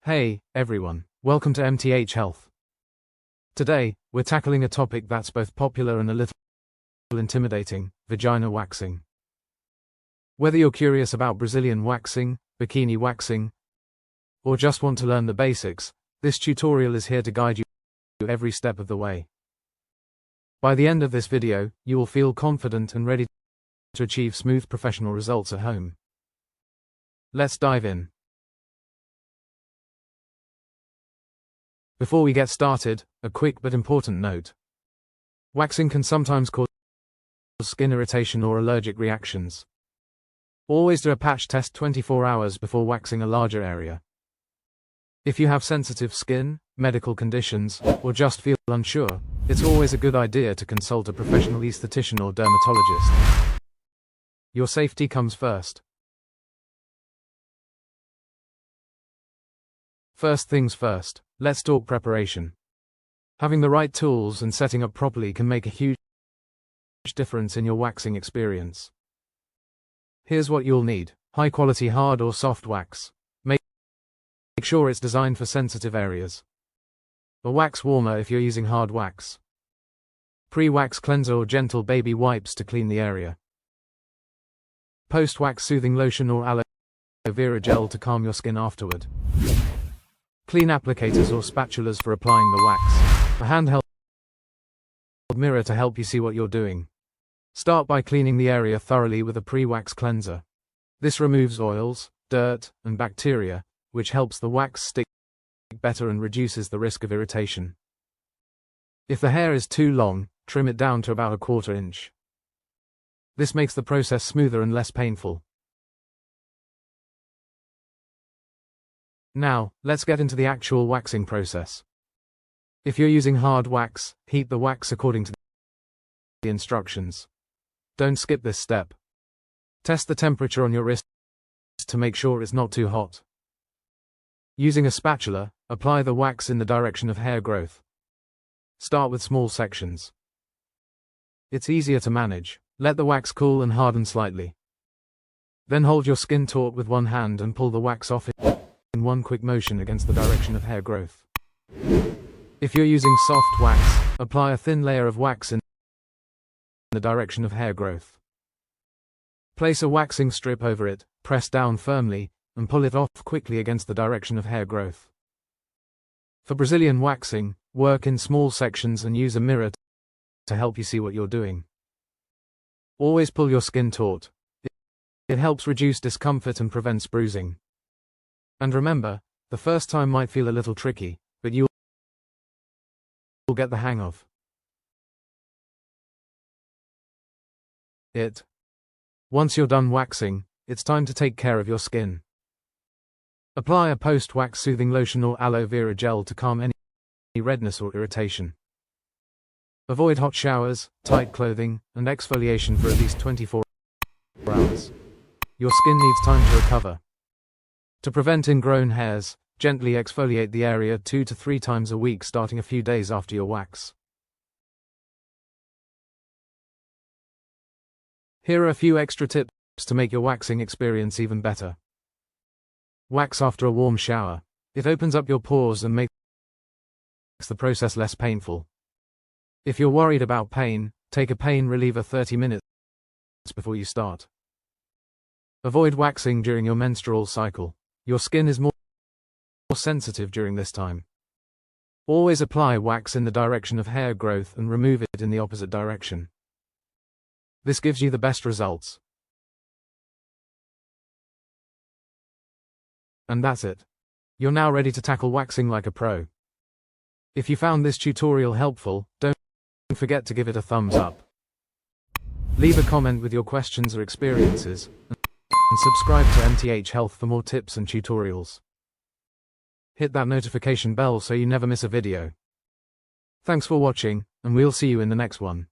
Hey, everyone. Welcome to MTH Health. Today, we're tackling a topic that's both popular and a little intimidating: vagina waxing. Whether you're curious about Brazilian waxing, bikini waxing, or just want to learn the basics, this tutorial is here to guide you every step of the way. By the end of this video, you will feel confident and ready to achieve smooth professional results at home. Let's dive in. Before we get started, a quick but important note. Waxing can sometimes cause skin irritation or allergic reactions. Always do a patch test 24 hours before waxing a larger area. If you have sensitive skin, medical conditions, or just feel unsure, it's always a good idea to consult a professional esthetician or dermatologist. Your safety comes first. First things first, let's talk preparation. Having the right tools and setting up properly can make a huge difference in your waxing experience. Here's what you'll need: high-quality hard or soft wax. Make sure it's designed for sensitive areas. A wax warmer if you're using hard wax. Pre-wax cleanser or gentle baby wipes to clean the area. Post-wax soothing lotion or aloe vera gel to calm your skin afterward. Clean applicators or spatulas for applying the wax. A handheld mirror to help you see what you're doing. Start by cleaning the area thoroughly with a pre-wax cleanser. This removes oils, dirt, and bacteria, which helps the wax stick better and reduces the risk of irritation. If the hair is too long, trim it down to about 1/4 inch. This makes the process smoother and less painful. Now, let's get into the actual waxing process. If you're using hard wax, heat the wax according to the instructions. Don't skip this step. Test the temperature on your wrist to make sure it's not too hot. Using a spatula, apply the wax in the direction of hair growth. Start with small sections. It's easier to manage. Let the wax cool and harden slightly. Then hold your skin taut with one hand and pull the wax off in one quick motion against the direction of hair growth. If you're using soft wax, apply a thin layer of wax in the direction of hair growth. Place a waxing strip over it, press down firmly, and pull it off quickly against the direction of hair growth. For Brazilian waxing, work in small sections and use a mirror to help you see what you're doing. Always pull your skin taut. It helps reduce discomfort and prevents bruising. And remember, the first time might feel a little tricky, but you'll get the hang of it. Once you're done waxing, it's time to take care of your skin. Apply a post-wax soothing lotion or aloe vera gel to calm any redness or irritation. Avoid hot showers, tight clothing, and exfoliation for at least 24 hours. Your skin needs time to recover. To prevent ingrown hairs, gently exfoliate the area 2 to 3 times a week starting a few days after your wax. Here are a few extra tips to make your waxing experience even better. Wax after a warm shower. It opens up your pores and makes the process less painful. If you're worried about pain, take a pain reliever 30 minutes before you start. Avoid waxing during your menstrual cycle. Your skin is more sensitive during this time. Always apply wax in the direction of hair growth and remove it in the opposite direction. This gives you the best results. And that's it. You're now ready to tackle waxing like a pro. If you found this tutorial helpful, don't forget to give it a thumbs up. Leave a comment with your questions or experiences, and subscribe to MTH Health for more tips and tutorials. Hit that notification bell so you never miss a video. Thanks for watching, and we'll see you in the next one.